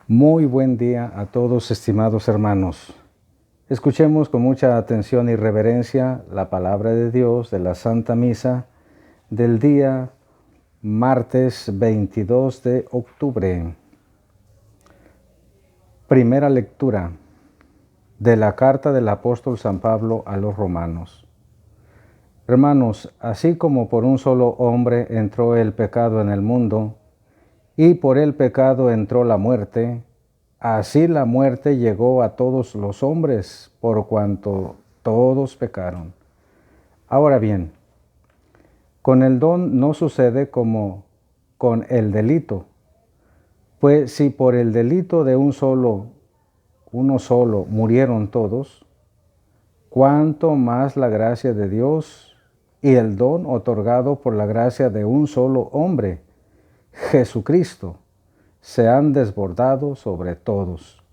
Muy buen día a todos, estimados hermanos. Escuchemos con mucha atención y reverencia la palabra de Dios de la Santa Misa del día martes 22 de octubre. Primera lectura de la carta del apóstol San Pablo a los romanos. Hermanos, así como por un solo hombre entró el pecado en el mundo, y por el pecado entró la muerte, así la muerte llegó a todos los hombres, por cuanto todos pecaron. Ahora bien, con el don no sucede como con el delito, pues si por el delito de uno solo murieron todos, cuánto más la gracia de Dios y el don otorgado por la gracia de un solo hombre, Jesucristo, se han desbordado sobre todos.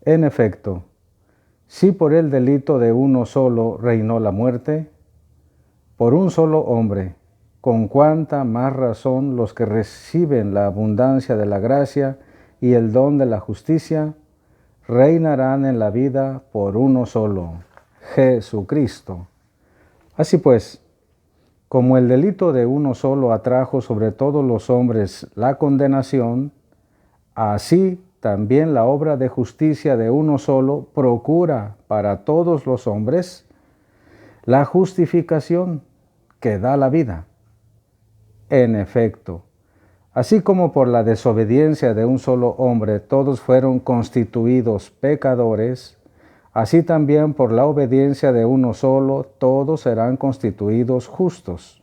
En efecto, si por el delito de uno solo reinó la muerte, por un solo hombre, con cuánta más razón los que reciben la abundancia de la gracia y el don de la justicia, reinarán en la vida por uno solo, Jesucristo. Así pues, como el delito de uno solo atrajo sobre todos los hombres la condenación, así también la obra de justicia de uno solo procura para todos los hombres la justificación que da la vida. En efecto, así como por la desobediencia de un solo hombre todos fueron constituidos pecadores, así también por la obediencia de uno solo todos serán constituidos justos.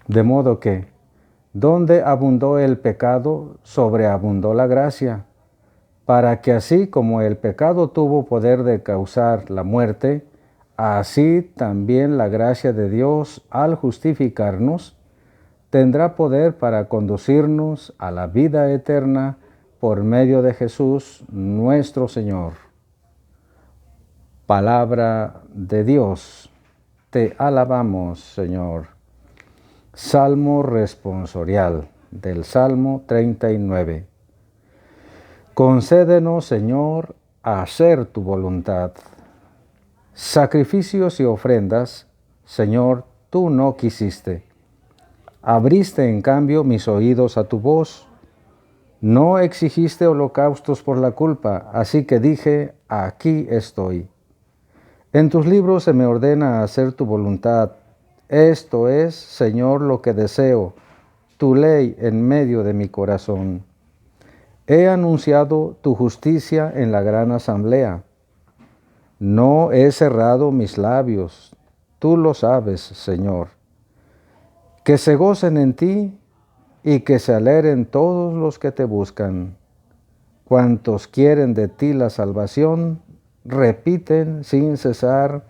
De modo que, donde abundó el pecado, sobreabundó la gracia, para que así como el pecado tuvo poder de causar la muerte, así también la gracia de Dios, al justificarnos, tendrá poder para conducirnos a la vida eterna por medio de Jesús nuestro Señor. Palabra de Dios. Te alabamos, Señor. Salmo responsorial del Salmo 39. Concédenos, Señor, hacer tu voluntad. Sacrificios y ofrendas, Señor, tú no quisiste. Abriste en cambio mis oídos a tu voz. No exigiste holocaustos por la culpa, así que dije, aquí estoy. En tus libros se me ordena hacer tu voluntad. Esto es, Señor, lo que deseo, tu ley en medio de mi corazón. He anunciado tu justicia en la gran asamblea. No he cerrado mis labios, tú lo sabes, Señor. Que se gocen en ti y que se alegren todos los que te buscan. Cuantos quieren de ti la salvación, repiten sin cesar,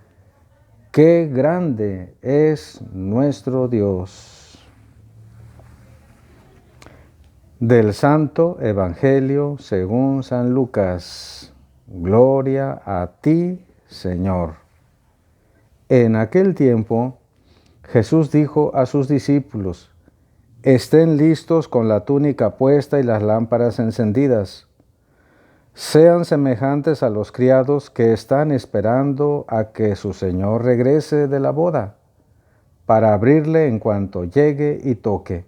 qué grande es nuestro Dios. Del Santo Evangelio según San Lucas. Gloria a ti, Señor. En aquel tiempo, Jesús dijo a sus discípulos, estén listos con la túnica puesta y las lámparas encendidas. Sean semejantes a los criados que están esperando a que su Señor regrese de la boda, para abrirle en cuanto llegue y toque.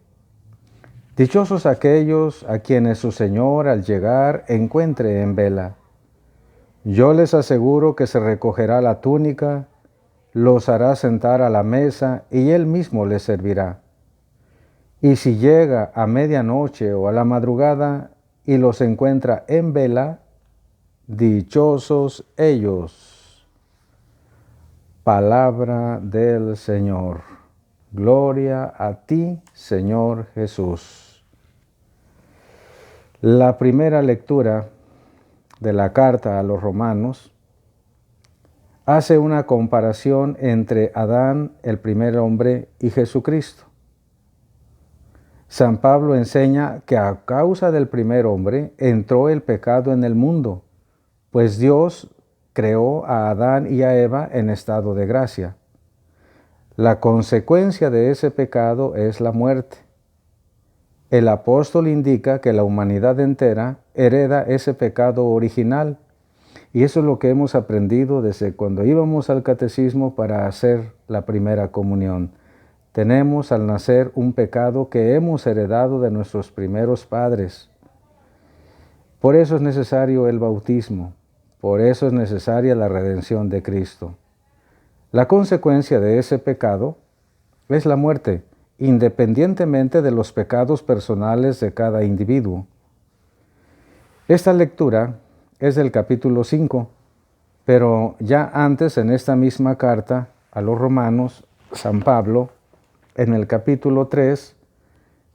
Dichosos aquellos a quienes su Señor al llegar encuentre en vela. Yo les aseguro que se recogerá la túnica, los hará sentar a la mesa y él mismo les servirá. Y si llega a medianoche o a la madrugada y los encuentra en vela, dichosos ellos. Palabra del Señor. Gloria a ti, Señor Jesús. La primera lectura de la carta a los romanos hace una comparación entre Adán, el primer hombre, y Jesucristo. San Pablo enseña que a causa del primer hombre entró el pecado en el mundo, pues Dios creó a Adán y a Eva en estado de gracia. La consecuencia de ese pecado es la muerte. El apóstol indica que la humanidad entera hereda ese pecado original. Y eso es lo que hemos aprendido desde cuando íbamos al catecismo para hacer la primera comunión. Tenemos al nacer un pecado que hemos heredado de nuestros primeros padres. Por eso es necesario el bautismo. Por eso es necesaria la redención de Cristo. La consecuencia de ese pecado es la muerte, independientemente de los pecados personales de cada individuo. Esta lectura es del capítulo 5, pero ya antes en esta misma carta a los romanos, San Pablo, en el capítulo 3,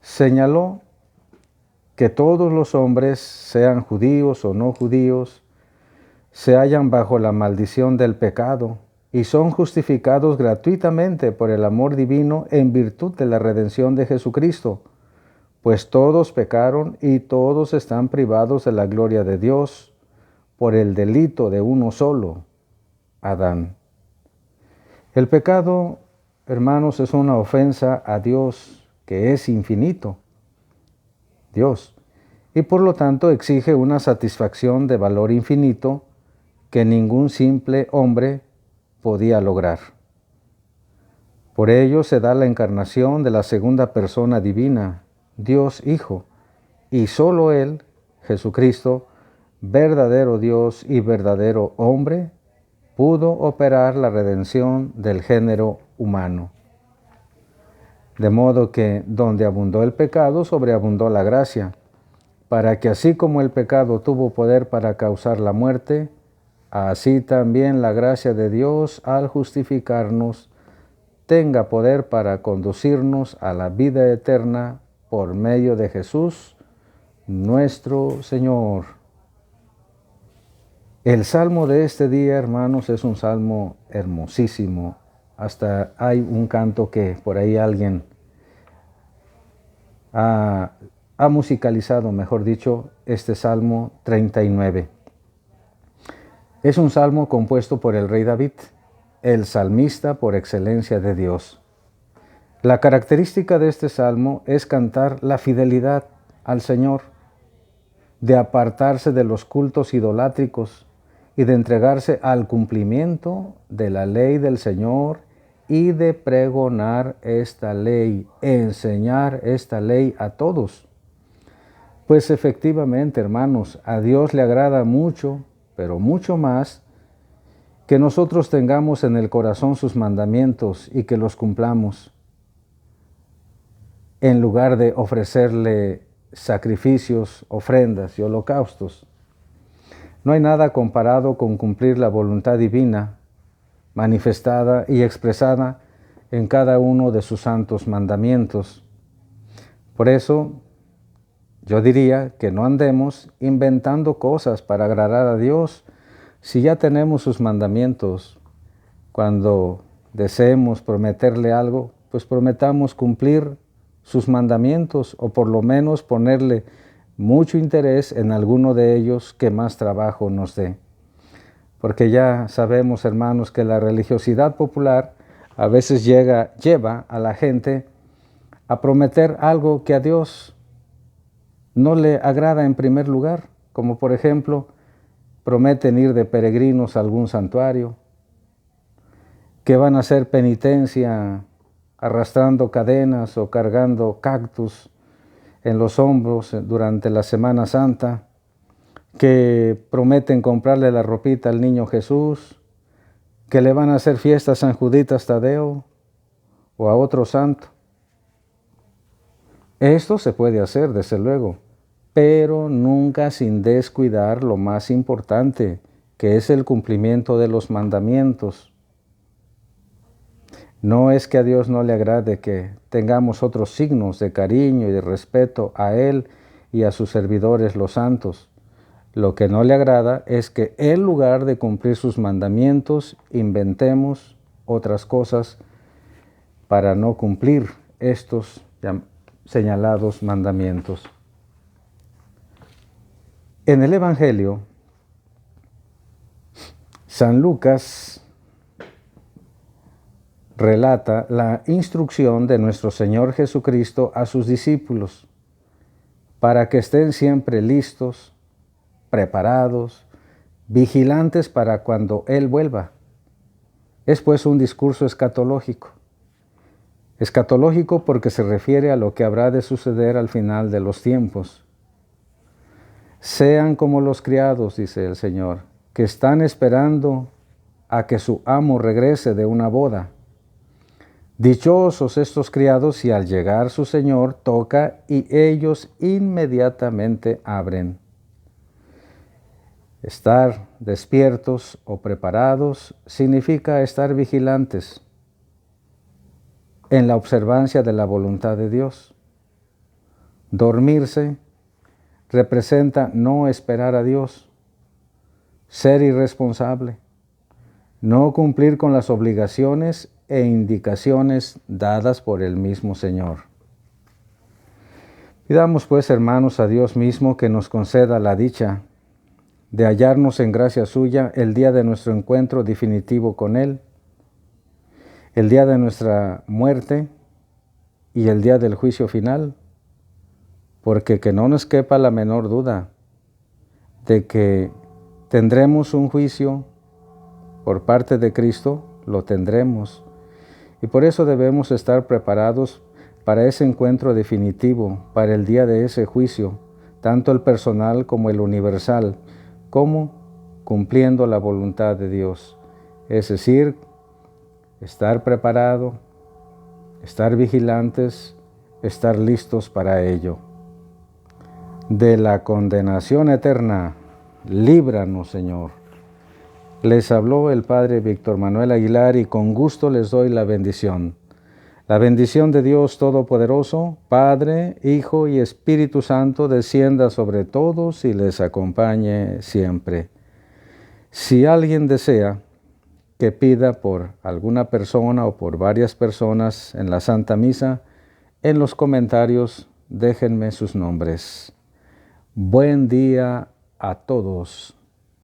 señaló que todos los hombres, sean judíos o no judíos, se hallan bajo la maldición del pecado y son justificados gratuitamente por el amor divino en virtud de la redención de Jesucristo, pues todos pecaron y todos están privados de la gloria de Dios por el delito de uno solo, Adán. El pecado, hermanos, es una ofensa a Dios que es infinito, Dios, y por lo tanto exige una satisfacción de valor infinito que ningún simple hombre podía lograr. Por ello se da la encarnación de la segunda persona divina, Dios Hijo, y solo Él, Jesucristo, verdadero Dios y verdadero hombre, pudo operar la redención del género humano. De modo que donde abundó el pecado, sobreabundó la gracia, para que así como el pecado tuvo poder para causar la muerte, así también la gracia de Dios, al justificarnos, tenga poder para conducirnos a la vida eterna por medio de Jesús, nuestro Señor. El salmo de este día, hermanos, es un salmo hermosísimo. Hasta hay un canto que por ahí alguien ha musicalizado, mejor dicho, este Salmo 39. Es un salmo compuesto por el rey David, el salmista por excelencia de Dios. La característica de este salmo es cantar la fidelidad al Señor, de apartarse de los cultos idolátricos y de entregarse al cumplimiento de la ley del Señor y de pregonar esta ley, enseñar esta ley a todos. Pues efectivamente, hermanos, a Dios le agrada mucho, pero mucho más, que nosotros tengamos en el corazón sus mandamientos y que los cumplamos, en lugar de ofrecerle sacrificios, ofrendas y holocaustos. No hay nada comparado con cumplir la voluntad divina, manifestada y expresada en cada uno de sus santos mandamientos. Por eso, yo diría que no andemos inventando cosas para agradar a Dios si ya tenemos sus mandamientos. Cuando deseemos prometerle algo, pues prometamos cumplir sus mandamientos o por lo menos ponerle mucho interés en alguno de ellos que más trabajo nos dé. Porque ya sabemos, hermanos, que la religiosidad popular a veces lleva a la gente a prometer algo que a Dios no le agrada en primer lugar, como por ejemplo, prometen ir de peregrinos a algún santuario, que van a hacer penitencia arrastrando cadenas o cargando cactus en los hombros durante la Semana Santa, que prometen comprarle la ropita al niño Jesús, que le van a hacer fiesta a San Juditas Tadeo o a otro santo. Esto se puede hacer, desde luego, pero nunca sin descuidar lo más importante, que es el cumplimiento de los mandamientos. No es que a Dios no le agrade que tengamos otros signos de cariño y de respeto a Él y a sus servidores los santos. Lo que no le agrada es que en lugar de cumplir sus mandamientos, inventemos otras cosas para no cumplir estos señalados mandamientos. En el Evangelio, San Lucas relata la instrucción de nuestro Señor Jesucristo a sus discípulos. para que estén siempre listos, preparados, vigilantes para cuando Él vuelva. Es pues un discurso escatológico. Escatológico porque se refiere a lo que habrá de suceder al final de los tiempos. Sean como los criados, dice el Señor, que están esperando a que su amo regrese de una boda. Dichosos estos criados si al llegar su Señor toca y ellos inmediatamente abren. Estar despiertos o preparados significa estar vigilantes en la observancia de la voluntad de Dios. Dormirse representa no esperar a Dios, ser irresponsable, no cumplir con las obligaciones e indicaciones dadas por el mismo Señor. Pidamos pues, hermanos, a Dios mismo que nos conceda la dicha de hallarnos en gracia suya el día de nuestro encuentro definitivo con Él, el día de nuestra muerte y el día del juicio final, porque que no nos quepa la menor duda de que tendremos un juicio por parte de Cristo, lo tendremos. Y por eso debemos estar preparados para ese encuentro definitivo, para el día de ese juicio, tanto el personal como el universal, como cumpliendo la voluntad de Dios. Es decir, estar preparado, estar vigilantes, estar listos para ello. De la condenación eterna, líbranos, Señor. Les habló el Padre Víctor Manuel Aguilar y con gusto les doy la bendición. La bendición de Dios Todopoderoso, Padre, Hijo y Espíritu Santo, descienda sobre todos y les acompañe siempre. Si alguien desea que pida por alguna persona o por varias personas en la Santa Misa, en los comentarios déjenme sus nombres. Buen día a todos.